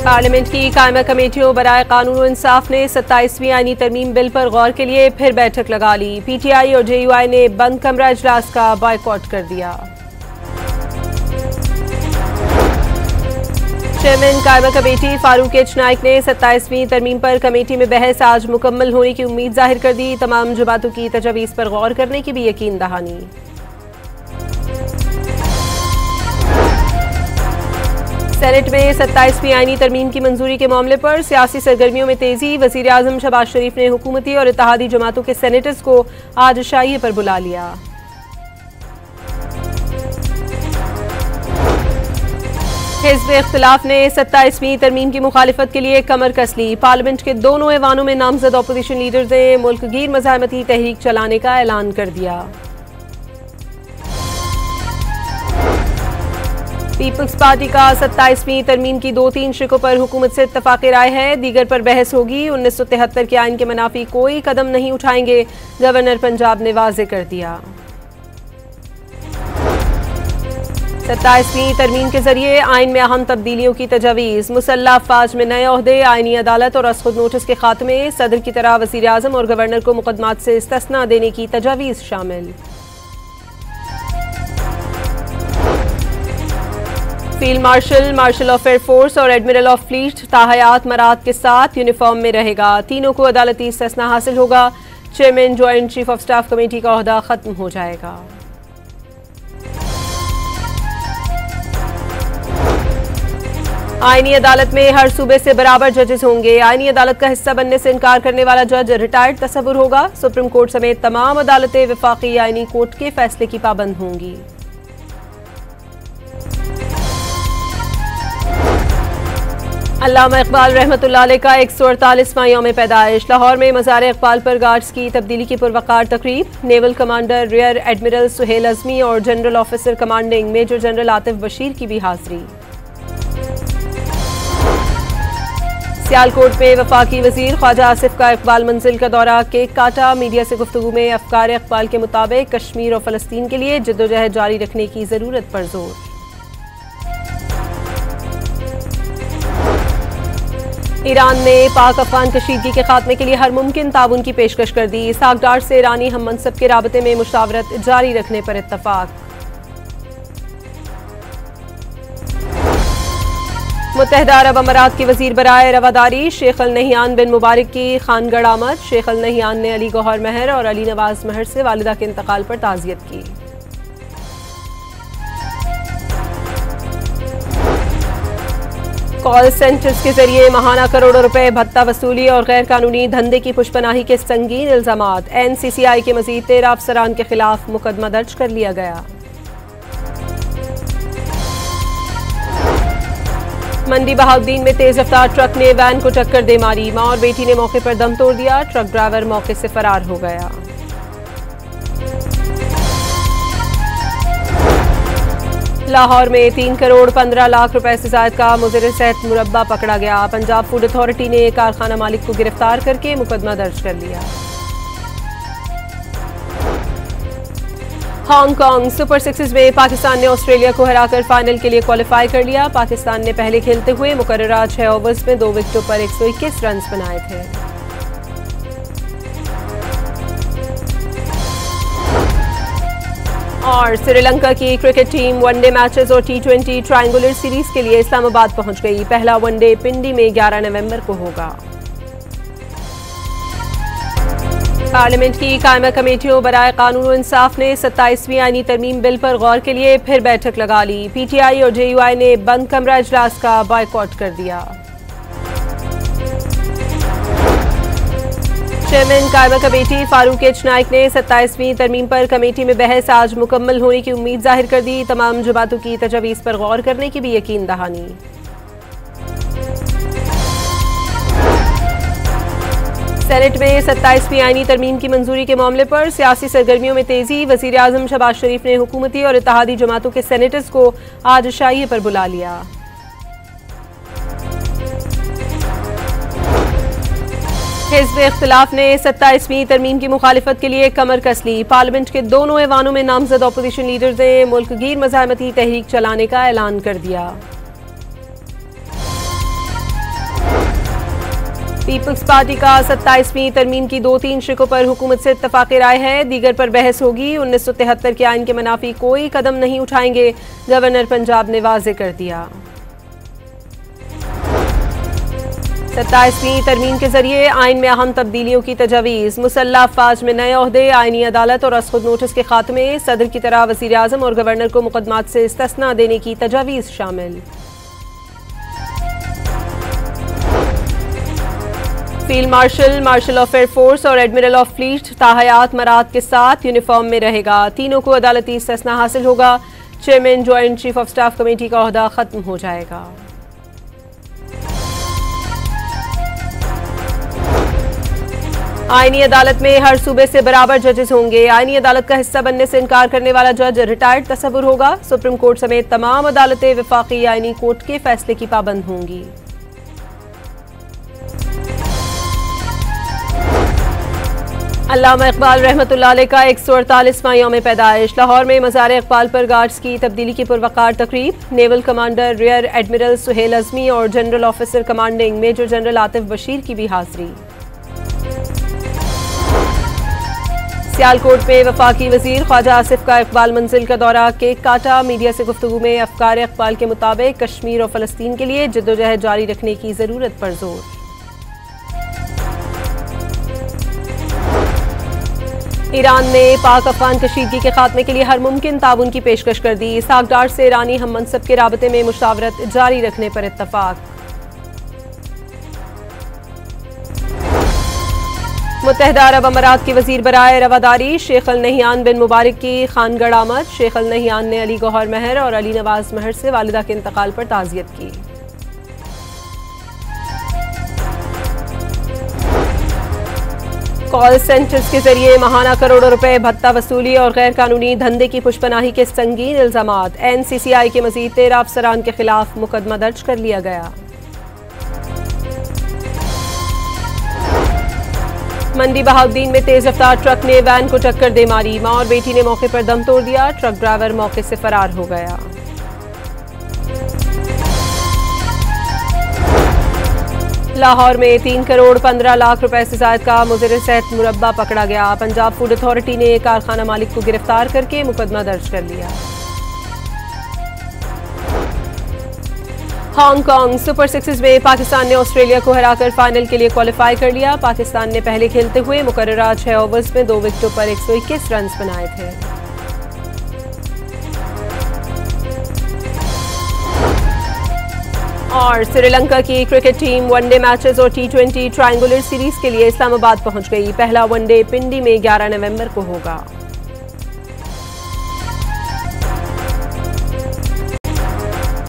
Parliament की कायमा कमेटियों बराए कानून और इंसाफ ने 27वीं आईनी तरमीम बिल पर गौर के लिए फिर बैठक लगा ली। पीटीआई और जेयूआई ने बंद कमरा इजलास का बायकॉट कर दिया। चेयरमैन कायमा कमेटी फारूक एच नाइक ने 27वीं तरमीम पर कमेटी में बहस आज मुकम्मल होने की उम्मीद जाहिर कर दी। तमाम जमातों की तजवीज़ पर गौर करने की भी यकीन दहानी। सेनेट में 27वीं आईनी तरमीम की मंजूरी के मामले पर सियासी सरगर्मियों में तेजी। वज़ीर आज़म शहबाज शरीफ ने हुकूमती और इत्तेहादी जमातों के सेनेटर्स को आज शाइए पर बुला लिया। हिज़्ब इख्तिलाफ ने 27वीं तरमीम की मुखालिफत के लिए कमर कस ली। पार्लियामेंट के दोनों ऐवानों में नामजद अपोजिशन लीडर्स ने मुल्क गिर मज़ाहमती तहरीक चलाने का ऐलान कर दिया। पीपल्स पार्टी का 27वीं तरमीम की 2-3 शिकों पर हुकूमत से इत्तफाक़ राय है। दीगर पर बहस होगी। 1973 के आइन के मनाफी कोई कदम नहीं उठाएंगे, गवर्नर पंजाब ने वाज़े कर दिया। 27वीं तरमीम के जरिए आइन में अहम तब्दीलियों की तजवीज़। मुसल्लह अफ़वाज में नए ओहदे, आइनी अदालत और असखुद नोटिस के खात्मे, सदर की तरह वज़ीर आज़म और गवर्नर को मुकदमात से इस्तिस्ना देने की तजवीज़ शामिल। Field marshal, marshal of air force और एडमिरल ऑफ फ्लीट ताहयात मराहत के साथ यूनिफॉर्म में रहेगा। तीनों को अदालती इस्तिस्ना हासिल होगा। Chairman joint chief of staff committee का ओहदा खत्म हो जाएगा। आईनी अदालत में हर सूबे से बराबर जजेस होंगे। आईनी अदालत का हिस्सा बनने से इनकार करने वाला जज रिटायर्ड तस्वुर होगा। सुप्रीम कोर्ट समेत तमाम अदालतें वफाकी आईनी कोर्ट के फैसले की पाबंद होंगी। अल्लामा इकबाल रहमतुल्लाह अलैह का 148वां यौम पैदाइश। लाहौर में मज़ार इकबाल पर गार्ड्स की तब्दीली की पुरवकार तकरीब। Naval commander rear admiral Suhail Azmi और general officer commanding major general Atif Bashir की भी हाजिरी। सियालकोट में वफाकी वजीर ख्वाजा आसिफ का इकबाल मंजिल का दौरा, केक काटा। मीडिया से गुफ्तगू में अफकार इकबाल के मुताबिक कश्मीर और फ़लस्तीन के लिए जद्दोजहद जारी रखने की ज़रूरत पर जोर। ईरान ने पाक अफगान कशीदगी के खात्मे के लिए हर मुमकिन ताउन की पेशकश कर दी। इसहाक डार से ईरानी हम मनसब के राबते में मुशावरत जारी रखने पर इत्तफाक। मुत्तहदा अरब अमारात की वजीर बराए रवादारी शेख अल नहियान बिन मुबारक की खानगढ़ आमद। शेख अल नहियान ने अली गौहर महर और अली नवाज महर से वालिदा के इंतकाल पर ताज़ियत की। कॉल सेंटर्स के जरिए माहाना करोड़ों रुपए भत्ता वसूली और गैर कानूनी धंधे की पुष्पनाही के संगीन इल्जामात। NCCI के मजीद 13 अफसरान के खिलाफ मुकदमा दर्ज कर लिया गया। मंडी बहाउद्दीन में तेज रफ्तार ट्रक ने वैन को टक्कर दे मारी। मां और बेटी ने मौके पर दम तोड़ दिया। ट्रक ड्राइवर मौके से फरार हो गया। लाहौर में 3 करोड़ 15 लाख रुपए से ज्यादा का मुज़र सेहत मुरब्बा पकड़ा गया। पंजाब फूड अथॉरिटी ने कारखाना मालिक को गिरफ्तार करके मुकदमा दर्ज कर लिया। हांगकांग सुपर सिक्सेस में पाकिस्तान ने ऑस्ट्रेलिया को हराकर फाइनल के लिए क्वालिफाई कर लिया। पाकिस्तान ने पहले खेलते हुए मुकर्ररा 6 ओवर्स में 2 विकेटों पर 121 रन बनाए थे। और श्रीलंका की क्रिकेट टीम वनडे मैचेस और T20 ट्रायंगुलर सीरीज के लिए इस्लामाबाद पहुंच गई। पहला वनडे पिंडी में 11 नवंबर को होगा। पार्लियामेंट की कायमा कमेटियों बराए कानून और इंसाफ ने 27वीं आईनी तरमीम बिल पर गौर के लिए फिर बैठक लगा ली। पीटीआई और जेयूआई ने बंद कमरा इजलास का बायकॉट कर दिया। चेयरमैन कायमा कमेटी फारूक एच नाइक ने 27वीं तरमीम पर कमेटी में बहस आज मुकम्मल होने की उम्मीद जाहिर कर दी। तमाम जमातों की तजवीज़ पर गौर करने की भी यकीन दहानी। सेनेट में 27वीं आईनी तरमीम की मंजूरी के मामले पर सियासी सरगर्मियों में तेजी। वज़ीर आज़म शहबाज शरीफ ने हुकूमती और इत्तेहादी जमातों के सेनेटर्स को आज शाइए पर बुला लिया। हिज़्ब इख्तिलाफ ने 27वीं तरमीम की मुखालिफत के लिए कमर कस ली। पार्लियामेंट के दोनों ऐवानों में नामजद अपोजिशन लीडर्स ने मुल्क गिर मज़ाहमती तहरीक चलाने का ऐलान कर दिया। पीपल्स पार्टी का 27वीं तरमीम की 2-3 शिकों पर हुकूमत से इत्तफाक राय है, दीगर पर बहस होगी। 1973 के आइन के मनाफी कोई कदम नहीं उठाएंगे, गवर्नर पंजाब ने वाज़ेह कर दिया। 27वीं तरमीम के जरिए आइन में अहम तब्दीलियों की तजवीज़, मुसल्लह अफवाज में नए ओहदे, आइनी अदालत और असखुद नोटिस के खात्मे, सदर की तरह वज़ीर आज़म और गवर्नर को मुकदमात से इस्तिस्ना देने की तजवीज़ शामिल। Field marshal, marshal of air force और एडमिरल ऑफ फ्लीट ताहयात मराहत के साथ यूनिफॉर्म में रहेगा। तीनों को अदालती इस्तिस्ना हासिल होगा। Chairman joint chief of staff committee का ओहदा खत्म हो जाएगा। आईनी अदालत में हर सूबे से बराबर जजेस होंगे। आईनी अदालत का हिस्सा बनने से इनकार करने वाला जज रिटायर्ड तस्वुर होगा। सुप्रीम कोर्ट समेत तमाम अदालतें वफाकी आईनी कोर्ट के फैसले की पाबंद होंगी। अल्लामा इकबाल रहमतुल्लाह अलैह का 148वां यौम पैदाइश। लाहौर में मज़ार इकबाल पर गार्ड्स की तब्दीली की पुरवकार तकरीब। Naval commander rear admiral Suhail Azmi और general officer commanding major general Atif Bashir की भी हाजिरी। सियालकोट में वफाकी वजीर ख्वाजा आसिफ का इकबाल मंजिल का दौरा, केक काटा। मीडिया से गुफ्तगू में अफकार इकबाल के मुताबिक कश्मीर और फलस्तीन के लिए जद्दोजहद जारी रखने की जरूरत पर जोर। ईरान ने पाक अफगान कशीदगी के खात्मे के लिए हर मुमकिन ताउन की पेशकश कर दी। इसहाक डार से ईरानी हम मनसब के राबते में मुशावरत जारी रखने पर इत्तफाक। मुत्तहदा अरब अमारात के वजीर बराए रवादारी शेख अल नहियान बिन मुबारक की खानगढ़ आमद। शेख अल नहियान ने अली गौहर महर और अली नवाज महर से वालिदा के इंतकाल पर ताज़ियत की। कॉल सेंटर्स के जरिए माहाना करोड़ों रुपए भत्ता वसूली और गैर कानूनी धंधे की पुशपनाही के संगीन इल्जामात। NCCI के मजीद 13 अफसरान के खिलाफ मुकदमा दर्ज कर लिया गया। मंडी बहाउद्दीन में तेज रफ्तार ट्रक ने वैन को टक्कर दे मारी। मां और बेटी ने मौके पर दम तोड़ दिया। ट्रक ड्राइवर मौके से फरार हो गया। लाहौर में 3 करोड़ 15 लाख रुपए से ज्यादा का मुज़र सेहत मुरब्बा पकड़ा गया। पंजाब फूड अथॉरिटी ने कारखाना मालिक को गिरफ्तार करके मुकदमा दर्ज कर लिया। हांगकांग सुपर सिक्सेस में पाकिस्तान ने ऑस्ट्रेलिया को हराकर फाइनल के लिए क्वालिफाई कर लिया। पाकिस्तान ने पहले खेलते हुए मुकर्ररा 6 ओवर्स में 2 विकेटों पर 121 रन बनाए थे। और श्रीलंका की क्रिकेट टीम वनडे मैचेस और T20 ट्रायंगुलर सीरीज के लिए इस्लामाबाद पहुंच गई। पहला वनडे पिंडी में 11 नवंबर को होगा।